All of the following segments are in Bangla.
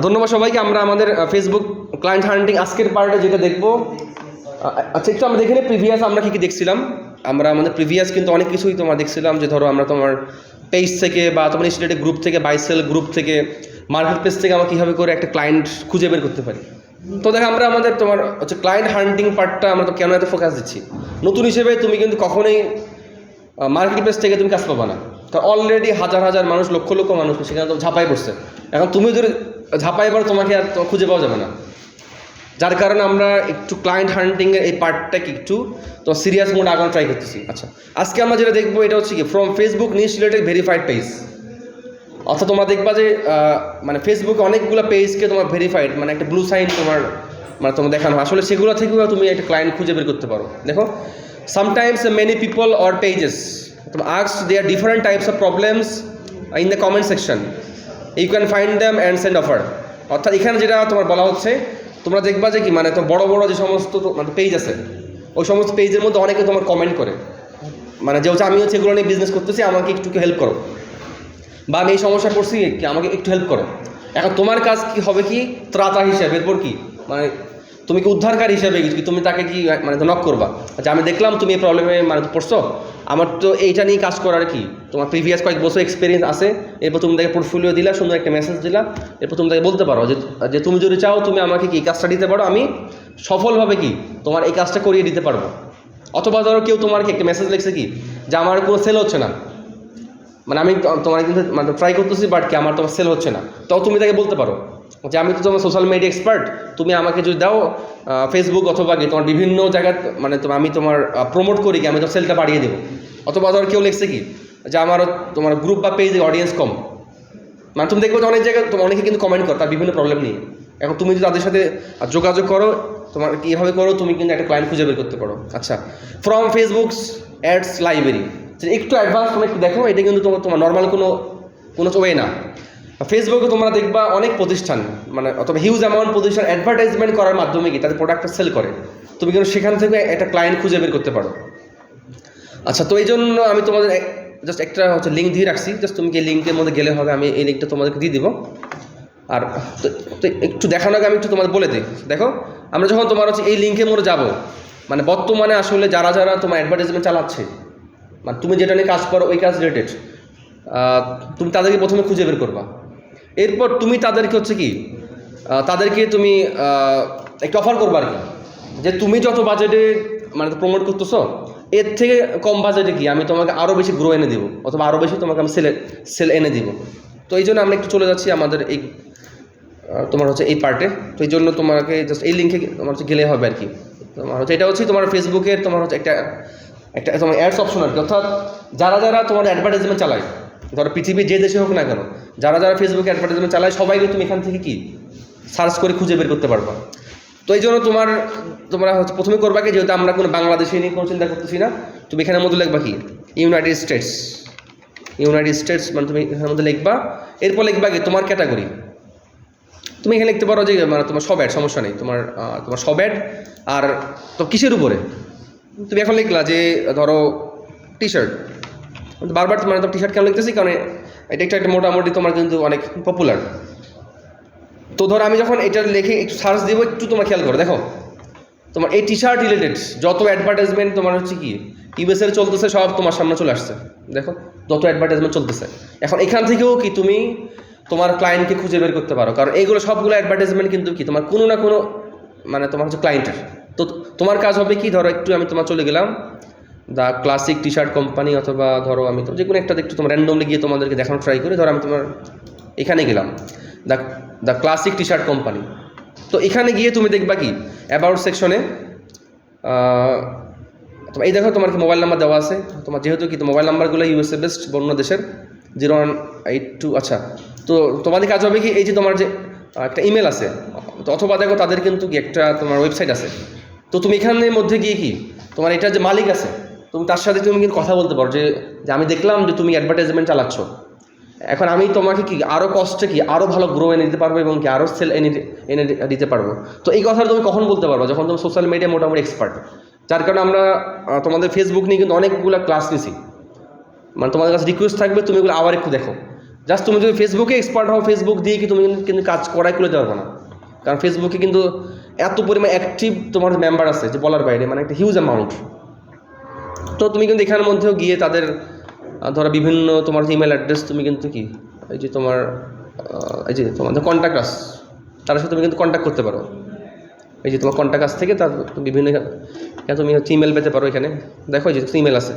ধন্যবাদ সবাইকে। আমরা আমাদের ফেসবুক ক্লায়েন্ট হান্টিং আজকের পার্টে যেটা দেখবো, আচ্ছা একটু আমরা দেখে নিই প্রিভিয়াস আমরা কী কী দেখছিলাম। আমরা আমাদের প্রিভিয়াস কিন্তু অনেক কিছুই তোমার দেখছিলাম, যে ধরো আমরা তোমার পেজ থেকে বা তোমার ইনস্টিটিউটের গ্রুপ থেকে, বাইসেল গ্রুপ থেকে, মার্কেট প্লেস থেকে আমরা কীভাবে করে একটা ক্লায়েন্ট খুঁজে বের করতে পারি। তো দেখো আমরা আমাদের তোমার হচ্ছে ক্লায়েন্ট হান্টিং পার্টটা আমরা তো কেন এত ফোকাস দিচ্ছি। নতুন হিসেবে তুমি কিন্তু কখনোই মার্কেট প্লেস থেকে তুমি কাজ পাবা না, কারণ অলরেডি হাজার হাজার মানুষ, লক্ষ লক্ষ মানুষ সেখানে তো ঝাঁপাই পড়ছে। এখন তুমি যদি ঝাঁপাই পড়ো তোমাকে আর খুঁজে পাওয়া যাবে না। যার কারণে আমরা একটু ক্লায়েন্ট হান্টিংয়ের এই পার্টটাকে একটু তো সিরিয়াস মোড আগানো ট্রাই করতেছি। আচ্ছা আজকে আমরা যেটা দেখবো এটা হচ্ছে কি from Facebook niche related verified page. অর্থাৎ তোমরা দেখবা যে মানে ফেসবুকে অনেকগুলো পেজকে তোমার ভেরিফাইড, মানে একটা ব্লু সাইন তোমার তোমার দেখানো হয়, আসলে সেগুলো থেকেও তুমি একটা ক্লায়েন্ট খুঁজে বের করতে পারো। দেখো sometimes many people or pages ask their different types of problems in the comment section. You can find them and send offer. অর্থাৎ এখানে যেটা তোমার বলা হচ্ছে, তোমরা দেখবা যে কি মানে তোমার বড় বড় যে সমস্ত মানে পেজ আছে, ওই সমস্ত পেজের মধ্যে অনেকে তোমার কমেন্ট করে, মানে যে হচ্ছে আমি হচ্ছে এগুলো নিয়ে বিজনেস করতেছি, আমাকে একটু হেল্প করো, বা আমি এই সমস্যা করছি কি আমাকে একটু হেল্প করো। এখন তোমার কাজ কি হবে, কি ত্রাতা হিসাবে, এরপর কি মানে তুমি কি উদ্ধারকারী হিসাবে কি তুমি তাকে কি মানে নক করবা, আচ্ছা আমি দেখলাম তুমি এই প্রবলেমে মানে পড়ছো, আমার তো এইটা নিয়ে কাজ করার কি তোমার প্রিভিয়াস কয়েক বছর এক্সপিরিয়েন্স আছে। এরপর তুমি তাকে পোর্টফোলিও দিলা, সুন্দর একটা মেসেজ দিলা, এরপর তুমি তাকে বলতে পারো যে তুমি যদি চাও তুমি আমাকে কি কাজটা দিতে পারো, আমি সফলভাবে কি তোমার এই কাজটা করিয়ে দিতে পারবো। অথবা ধরো কেউ তোমার কি একটা মেসেজ লিখছে কি যে আমার কোনো সেল হচ্ছে না, মানে আমি তোমার কিন্তু মানে ট্রাই করতেছি বাট কি আমার তোমার সেল হচ্ছে না, তাও তুমি তাকে বলতে পারো যে আমি তো তোমার সোশ্যাল মিডিয়া এক্সপার্ট, তুমি আমাকে যদি দাও ফেসবুক অথবা কি তোমার বিভিন্ন জায়গায় মানে আমি তোমার প্রমোট করি, কি আমি তো সেলটা বাড়িয়ে দেবো। অথবা ধর কেউ লিখছে কি যে আমারও তোমার গ্রুপ বা পেজে অডিয়েন্স কম, মানে তুমি দেখবো যে অনেক জায়গায় তোমার অনেকে কিন্তু কমেন্ট করো তার বিভিন্ন প্রবলেম নিয়ে। এখন তুমি যদি তাদের সাথে যোগাযোগ করো, তোমার কীভাবে করো, তুমি কিন্তু একটা ক্লায়েন্ট খুঁজে বের করতে পারো। আচ্ছা ফ্রম ফেসবুকস অ্যাডস লাইব্রেরি, একটু অ্যাডভান্স তুমি একটু দেখো, এটা কিন্তু তোমার নর্মাল কোনো ওয়ে না। ফেসবুকে তোমরা দেখবা অনেক প্রতিষ্ঠান মানে অথবা হিউজ অ্যামাউন্ট প্রতিষ্ঠান অ্যাডভার্টাইজমেন্ট করার মাধ্যমে কি তাদের প্রোডাক্টটা সেল করে, তুমি কিন্তু সেখান থেকে একটা ক্লায়েন্ট খুঁজে বের করতে পারো। আচ্ছা তো এই জন্য আমি তোমাদের জাস্ট একটা হচ্ছে লিঙ্ক দিয়ে রাখছি, জাস্ট তুমি কি লিঙ্কের মধ্যে গেলে হবে, আমি এই লিঙ্কটা তোমাদেরকে দিয়ে দিব। আর তো একটু দেখানোর আগে আমি একটু তোমাদের বলে দিই, দেখো আমরা যখন তোমার হচ্ছে এই লিঙ্কের মধ্যে যাবো, মানে বর্তমানে আসলে যারা যারা তোমার অ্যাডভার্টাইজমেন্ট চালাচ্ছে, মানে তুমি যেটা নিয়ে কাজ করো ওই কাজ রিলেটেড, তুমি তাদেরকে প্রথমে খুঁজে বের করবা। এরপর তুমি তাদেরকে হচ্ছে কি তাদেরকে তুমি একটা অফার করবা আর কি, যে তুমি যত বাজেটে মানে প্রমোট করতেছো এর থেকে কম বাজেটে কি আমি তোমাকে আরও বেশি গ্রো এনে দিব, অথবা আরও বেশি তোমাকে আমি সেল এনে দিব। তো এই জন্য আমরা একটু চলে যাচ্ছি আমাদের এই তোমার হচ্ছে এই পার্টে। তো এই জন্য তোমাকে জাস্ট এই লিঙ্কে তোমার হচ্ছে গেলে হবে আর কি। তোমার হচ্ছে এটা হচ্ছে তোমার ফেসবুকের তোমার হচ্ছে একটা তোমার অ্যাডস অপশন আর কি, অর্থাৎ যারা যারা তোমার অ্যাডভার্টাইজমেন্ট চালায়, ধরো পৃথিবীর যে দেশে হোক না কেন, যারা যারা ফেসবুকে অ্যাডভার্টাইজমেন্ট চালায় সবাইকে তুমি এখান থেকে কি সার্চ করে খুঁজে বের করতে পারবা। তো এই জন্য তোমরা হচ্ছে প্রথমে করবা কি, যেহেতু আমরা কোনো বাংলাদেশি নিয়ে কোনো চিন্তা করতেছি না, তুমি এখানের মধ্যে লিখবা কি ইউনাইটেড স্টেটস, মানে তুমি এখানের মধ্যে লিখবা। এরপর লিখবা কি তোমার ক্যাটাগরি, তুমি এখানে লিখতে পারো যে মানে তোমার সব অ্যাড, সমস্যা নেই, তোমার সব অ্যাড। আর তো কিসের উপরে তুমি এখন লিখলা যে ধরো টি শার্ট, বারবার মানে তো টি শার্ট কেন লিখতেছি, কারণ এটা একটা মোটামুটি তোমার কিন্তু অনেক পপুলার। তো ধরো আমি যখন এটা লিখে একটু সার্চ দেবো, একটু তোমার খেয়াল করো, দেখো তোমার এই টি শার্ট রিলেটেড যত অ্যাডভার্টাইজমেন্ট তোমার হচ্ছে কি ইউএসএর চলতেছে সব তোমার সামনে চলে আসছে, দেখো যত অ্যাডভার্টাইজমেন্ট চলতেছে। এখন এখান থেকেও কি তুমি তোমার ক্লায়েন্টকে খুঁজে বের করতে পারো, কারণ এইগুলো সবগুলো অ্যাডভার্টাইজমেন্ট কিন্তু কি তোমার কোনো না কোনো মানে তোমার হচ্ছে ক্লায়েন্টের। তো তোমার কাজ হবে কি, ধরো একটু আমি তোমার চলে গেলাম the classic T shirt company, অথবা ধরো আমি তো যে কোনো একটা একটু তোমার র্যান্ডমলি গিয়ে তোমাদেরকে দেখানো ট্রাই করি। ধরো আমি তোমার এখানে গেলাম the classic T shirt company. তো এখানে গিয়ে তুমি দেখবা কি অ্যাবাউট সেকশনে তোমার এই দেখো তোমার কি মোবাইল নাম্বার দেওয়া আছে, তোমার যেহেতু কি মোবাইল নাম্বারগুলো ইউএসএ বেস্ট বন্য দেশের 0182। আচ্ছা তো তোমাদের কাজ হবে কি, এই যে তোমার যে একটা ইমেল আছে, তো অথবা দেখো তাদের কিন্তু কি একটা তোমার ওয়েবসাইট আছে, তো তুমি এখানের মধ্যে গিয়ে কি তোমার এটা যে মালিক আছে তুমি তার সাথে তুমি কিন্তু কথা বলতে পারো যে আমি দেখলাম যে তুমি অ্যাডভার্টাইজমেন্ট চালাচ্ছ, এখন আমি তোমাকে কি আরও কষ্টে কি আরও ভালো গ্রো এনে দিতে পারবো এবং কি আরও সেল এনে দিতে পারবো। তো এই কথাটা তুমি কখন বলতে পারবো, যখন তুমি সোশ্যাল মিডিয়া মোটামুটি এক্সপার্ট। যার কারণে আমরা তোমাদের ফেসবুক নিয়ে কিন্তু অনেকগুলো ক্লাস নিছি, মানে তোমাদের কাছে রিকোয়েস্ট থাকবে তুমি এগুলো আবার একটু দেখো, জাস্ট তুমি যদি ফেসবুকে এক্সপার্ট হও, ফেসবুক দিয়ে কি তুমি কিন্তু কাজ করাই করে দিতে পারবে না, কারণ ফেসবুকে কিন্তু এত পরিমাণ অ্যাক্টিভ তোমার মেম্বার আছে যে বলার বাইরে, মানে একটা হিউজ অ্যামাউন্ট। তো তুমি কিন্তু এখানের মধ্যেও গিয়ে তাদের ধরো বিভিন্ন তোমার ইমেল অ্যাড্রেস তুমি কিন্তু কি এই যে তোমার তোমাদের কন্ট্যাক্ট আস, তার সাথে তুমি কিন্তু কন্ট্যাক্ট করতে পারো। এই যে তোমার কন্ট্যাক্ট আস থেকে তার বিভিন্ন তুমি হচ্ছে ইমেল পেতে পারো। এখানে দেখো এই যে ইমেল আছে,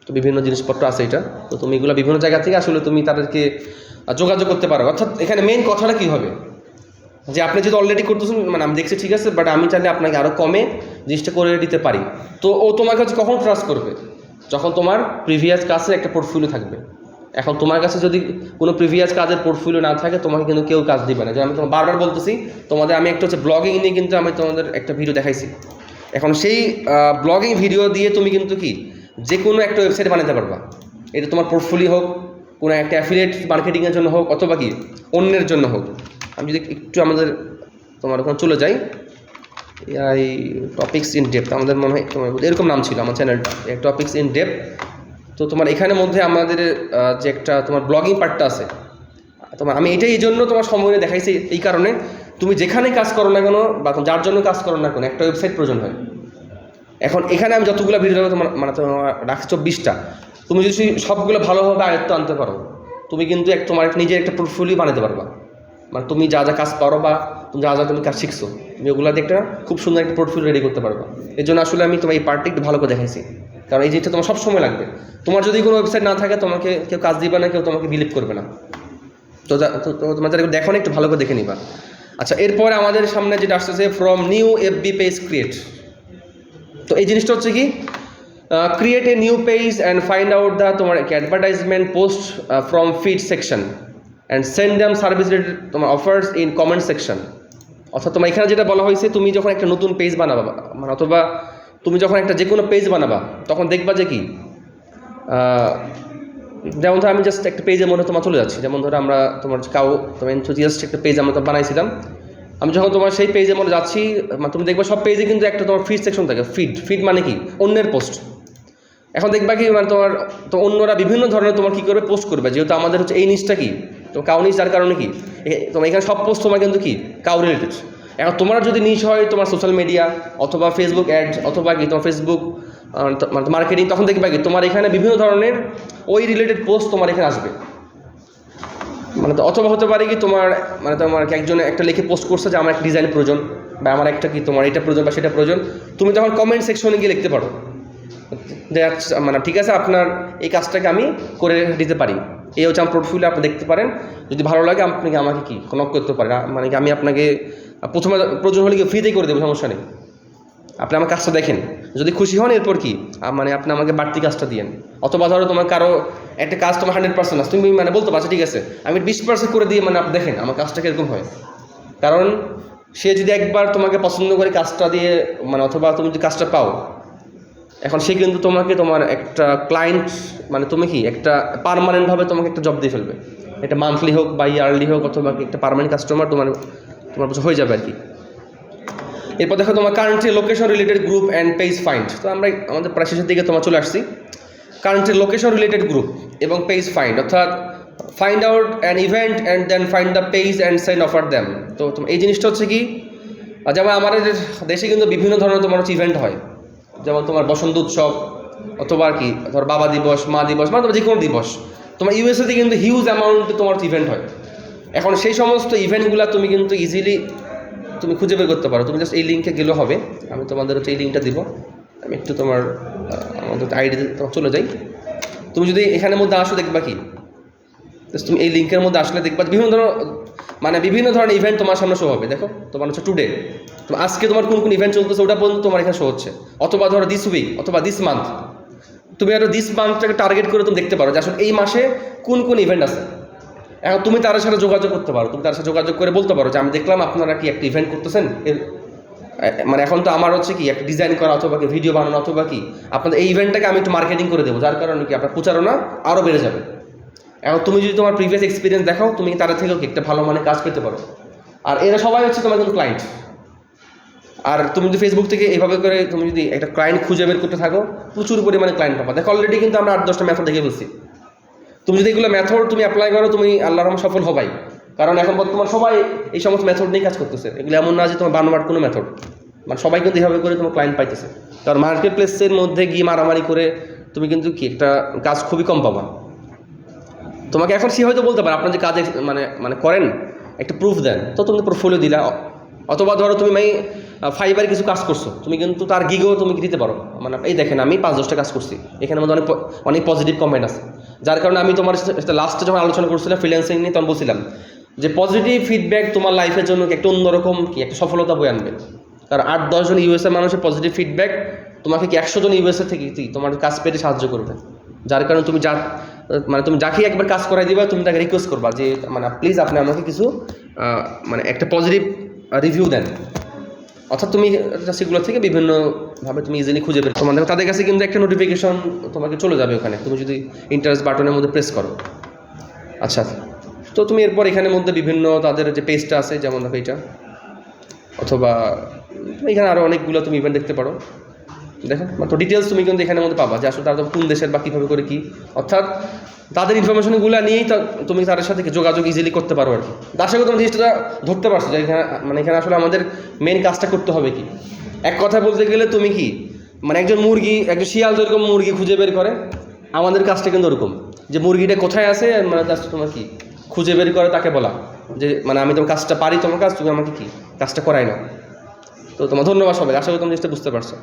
তো বিভিন্ন জিনিসপত্র আছে এটা। তো তুমি এগুলো বিভিন্ন জায়গা থেকে আসলে তুমি তাদেরকে যোগাযোগ করতে পারো। অর্থাৎ এখানে মেইন কথাটা কী হবে যে আপনি যদি অলরেডি করতেছেন, মানে আমি দেখছি ঠিক আছে, বাট আমি চাইলে আপনাকে আরও কমে জিনিসটা করে দিতে পারি। তো ও তোমার কাছে কখন ট্রাস্ট করবে? যখন তোমার প্রিভিয়াস কাজের একটা পোর্টফোলিও থাকবে। এখন তোমার কাছে যদি কোনো প্রিভিয়াস কাজের পোর্টফোলিও না থাকে, তোমাকে কিন্তু কেউ কাজ দিবে না। যেমন আমি তোমার বারবার বলতেছি, তোমাদের আমি একটা হচ্ছে ব্লগিং নিয়ে কিন্তু আমি তোমাদের একটা ভিডিও দেখাইছি। এখন সেই ব্লগিং ভিডিও দিয়ে তুমি কিন্তু কি যে কোনো একটা ওয়েবসাইট বানাতে পারবা। এটা তোমার পোর্টফোলিও হোক, কোনো একটা অ্যাফিলিয়েট মার্কেটিংয়ের জন্য হোক, অথবা কি অন্যের জন্য হোক। আমি যদি একটু আমাদের তোমার ওখানে চলে যাই, এই টপিক্স ইন ডেপথ আমাদের মনে হয় তোমার এরকম নাম ছিল আমার চ্যানেলটা, টপিক্স ইন ডেপথ। তো তোমার এখানের মধ্যে আমাদের যে একটা তোমার ব্লগিং পার্টটা আছে, তোমার আমি এটাই এই জন্য তোমার সময় দেখাইছি এই কারণে, তুমি যেখানে কাজ করো না কেন বা যার জন্য কাজ করো না কেন, একটা ওয়েবসাইট প্রয়োজন হয়। এখন এখানে আমি যতগুলো ভিডিও দেবো তোমার মানে তোমার রাখছি 24টা, তুমি যদি সবগুলো ভালোভাবে আয়ত্ত আনতে পারো, তুমি কিন্তু তোমার নিজের একটা পোর্টফোলিও বানাতে পারবা। মানে তুমি যা যা কাজ পারো বা তুমি যা যা তুমি কাজ শিখছো, তুমি ওগুলো দিয়ে একটা খুব সুন্দর একটা পোর্টফোলিও রেডি করতে পারবা। এর জন্য আসলে আমি তোমার এই পার্টটা একটু ভালো করে দেখাইছি, কারণ এই জিনিসটা তোমার সব সময় লাগবে। তোমার যদি কোনো ওয়েবসাইট না থাকে, তোমাকে কেউ কাজ দিবে না, কেউ তোমাকে বিলিভ করবে না। তো তোমার যারা দেখো না, একটু ভালো করে দেখে নিবা। আচ্ছা, এরপরে আমাদের সামনে যেটা আসতেছে from new FB page create. তো এই জিনিসটা হচ্ছে কি, create a new page and find out the তোমার advertisement post from feed section and send them service related তোমার অফার্স ইন কমেন্ট সেকশন। অর্থাৎ তোমার এখানে যেটা বলা হয়েছে, তুমি যখন একটা নতুন পেজ বানাবা, মানে অথবা তুমি যখন একটা যে কোনো পেজ বানাবা, তখন দেখবা যে কি যেমন ধরো আমি জাস্ট একটা পেজের মধ্যে তোমার চলে যাচ্ছি। যেমন ধরো আমরা তোমার তোমার এনথুজিয়াস্ট একটা পেজ আমরা বানাইছিলাম। আমি যখন তোমার সেই পেজের মধ্যে যাচ্ছি, তুমি দেখবা সব পেজে কিন্তু একটা তোমার ফিড সেকশন থাকে। ফিড মানে কি, অন্যের পোস্ট। এখন দেখবা কি মানে তোমার তো অন্যরা বিভিন্ন ধরনের তোমার কী করবে, পোস্ট করবে। যেহেতু আমাদের হচ্ছে এই নিচটা কি, তো কাউ নিচ, যার কারণে কি তোমার এখানে সব পোস্ট তোমার কিন্তু কি কাউ রিলেটেড। এখন তোমার যদি নিচ হয় তোমার সোশ্যাল মিডিয়া অথবা ফেসবুক অ্যাড অথবা কি তোমার ফেসবুক মার্কেটিং, তখন দেখবা কি তোমার এখানে বিভিন্ন ধরনের ওই রিলেটেড পোস্ট তোমার এখানে আসবে। মানে অথবা হতে পারে কি তোমার মানে তোমার একজনে একটা লিখে পোস্ট করছে যে আমার একটা ডিজাইন প্রয়োজন, বা আমার একটা কি তোমার এটা প্রয়োজন বা সেটা প্রয়োজন। তুমি তখন কমেন্ট সেকশনে গিয়ে লিখতে পারো যে মানে ঠিক আছে, আপনার এই কাজটাকে আমি করে দিতে পারি। এই হচ্ছে আমার পোর্টফোলিও, আপনি দেখতে পারেন। যদি ভালো লাগে আপনি আমাকে কি নক করতে পারেন, মানে কি আমি আপনাকে প্রথমে প্রয়োজন হলে কি ফ্রিতেই করে দেবো, সমস্যা নেই। আপনি আমার কাজটা দেখেন, যদি খুশি হন এরপর কি মানে আপনি আমাকে বাড়তি কাজটা দিয়েন। অথবা ধরো তোমার কারো একটা কাজ তোমার 100% আছে, তুমি মানে বলতে পারছো ঠিক আছে আমি 20% করে দিয়ে মানে আপনি দেখেন আমার কাজটা কীরকম হয়। কারণ সে যদি একবার তোমাকে পছন্দ করে কাজটা দিয়ে মানে অথবা তুমি যদি কাজটা পাও, এখন সে কিন্তু তোমাকে তোমার একটা ক্লায়েন্ট মানে তুমি কি একটা পার্মানেন্টভাবে তোমাকে একটা জব দিয়ে ফেলবে। এটা মান্থলি হোক বা ইয়ারলি হোক, অথবা একটা পার্মানেন্ট কাস্টমার তোমার হয়ে যাবে আর কি। এরপর দেখো তোমার currently location related group and page find. তো আমরা আমাদের প্রায় শেষের দিকে তোমার চলে আসছি। কারেন্টলি লোকেশন রিলেটেড গ্রুপ এবং পেজ ফাইন্ড, অর্থাৎ find out an event and then find the page and send offer them. তো এই জিনিসটা হচ্ছে কি, যেমন আমাদের দেশে কিন্তু বিভিন্ন ধরনের তোমার হচ্ছে ইভেন্ট হয়। যেমন তোমার বসন্ত উৎসব অথবা আর কি ধর বাবা দিবস, মা দিবস, মানে তোমার যে কোনো দিবস। তোমার ইউএসএতে কিন্তু হিউজ অ্যামাউন্টে তোমার ইভেন্ট হয়। এখন সেই সমস্ত ইভেন্টগুলো তুমি কিন্তু ইজিলি তুমি খুঁজে বের করতে পারো। তুমি জাস্ট এই লিঙ্কে গেলেও হবে। আমি তোমাদের হচ্ছে এই লিঙ্কটা দিব। আমি একটু তোমার আমাদের আইডিতে তোমার চলে যাই। তুমি যদি এখানের মধ্যে আসো দেখবা কি, তুমি এই লিঙ্কের মধ্যে আসলে দেখবা বিভিন্ন ধরনের ইভেন্ট তোমার সামনে শো হবে। দেখো তোমার হচ্ছে টুডে, আজকে তোমার কোন কোন ইভেন্ট চলতেছে ওটা পর্যন্ত তোমার এখানে শো হচ্ছে। অথবা ধরো দিস উইক অথবা দিস মান্থ, তুমি আরও দিস মান্থটাকে টার্গেট করে তুমি দেখতে পারো যে আসলে এই মাসে কোন কোন ইভেন্ট আছে। এখন তুমি তার সাথে যোগাযোগ করতে পারো। তুমি তার সাথে যোগাযোগ করে বলতে পারো যে আমি দেখলাম আপনারা কি একটা ইভেন্ট করতেছেন, মানে এখন তো আমার হচ্ছে কি একটা ডিজাইন করা অথবা কি ভিডিও বানানো অথবা কি আপনাদের এই ইভেন্টটাকে আমি একটু মার্কেটিং করে দেবো, যার কারণে কি আপনার প্রচারণা আরও বেড়ে যাবে। এখন তুমি যদি তোমার প্রিভিয়াস এক্সপিরিয়েন্স দেখাও, তুমি তাদের থেকেও একটা ভালো মানে কাজ পেতে পারো। আর এরা সবাই হচ্ছে তোমার কিন্তু ক্লায়েন্ট। আর তুমি যদি ফেসবুক থেকে এভাবে করে তুমি যদি একটা ক্লায়েন্ট খুঁজে বের করতে থাকো, প্রচুর পরিমাণে ক্লায়েন্ট পাবা। দেখো অলরেডি কিন্তু আমরা 8-10টা মেথড দেখে ফেলছি। তুমি যদি এগুলো মেথড তুমি অ্যাপ্লাই করো, তুমি আল্লাহর রহমতে সফল হবাই। কারণ এখন বর্তমান সবাই এই সমস্ত মেথড নিয়ে কাজ করতেছে। এগুলো এমন না যে তোমার বানোয়াট কোনো মেথড, মানে সবাই কিন্তু এভাবে করে তোমার ক্লায়েন্ট পাইতেছে। কারণ মার্কেট প্লেসের মধ্যে গিয়ে মারামারি করে তুমি কিন্তু কি একটা কাজ খুবই কম পাবা। তোমাকে এখন সে হয়তো বলতে পারে আপনার যে কাজ মানে করেন একটা প্রুফ দেন, তো তুমি পোর্টফোলিও দিলা। অথবা ধরো তুমি ফাইবারে কিছু কাজ করছো, তুমি কিন্তু তার গিগও তুমি দিতে পারো, মানে এই দেখেন আমি 5-10টা কাজ করছি, এখানের মধ্যে অনেক পজিটিভ কমেন্ট আছে। যার কারণে আমি তোমার লাস্টে যখন আলোচনা করছিলাম ফ্রিল্যান্সিং নিয়ে, তখন বলছিলাম যে পজিটিভ ফিডব্যাক তোমার লাইফের জন্য একটা অন্যরকম কি একটা সফলতা বয়ে আনবে। কারণ 8-10 জন ইউএসএ মানুষের পজিটিভ ফিডব্যাক তোমাকে কি 100 জন ইউএসএ থেকে তোমার কাজ পেতে সাহায্য করবে। যার কারণে তুমি তুমি যাকে একবার কাজ করাই দিবা, তুমি তাকে রিকোয়েস্ট করবা যে প্লিজ আপনি আমাকে কিছু একটা পজিটিভ রিভিউ দেন। অর্থাৎ তুমি সেগুলো থেকে বিভিন্নভাবে তুমি ইজিলি খুঁজে বের তোমাদের তাদের কাছে কিন্তু একটা নোটিফিকেশন তোমাকে চলে যাবে ওখানে, তুমি যদি ইন্টারেস্ট বাটনের মধ্যে প্রেস করো। আচ্ছা, তো তুমি এরপর এখানের মধ্যে বিভিন্ন তাদের যে পেজটা আছে, যেমন দেখো এটা, অথবা এখানে আরও অনেকগুলো তুমি ইভেন্ট দেখতে পারো। দেখো মাত্র ডিটেলস তুমি কিন্তু এখানের মধ্যে পাবা যে আসলে তারা কোন দেশের বা কীভাবে করে কী, অর্থাৎ তাদের ইনফরমেশনগুলো নিয়েই তুমি তাদের সাথে যোগাযোগ ইজিলি করতে পারো আর কি। তার সঙ্গে তুমি জিনিসটা ধরতে পারছো যে এখানে এখানে আসলে আমাদের মেন কাজটা করতে হবে কি। এক কথা বলতে গেলে তুমি কি একজন একজন শিয়াল যেরকম মুরগি খুঁজে বের করে, আমাদের কাজটা কিন্তু ওরকম যে মুরগিটা কোথায় আছে জাস্ট তোমার কি খুঁজে বের করে তাকে বলা যে আমি তোমার কাজটা পারি, তোমার কাজ, তুমি আমাকে কি কাজটা করাই না। তো তোমার ধন্যবাদ সবাই, আশা করি তুমি জিনিসটা বুঝতে পারছো।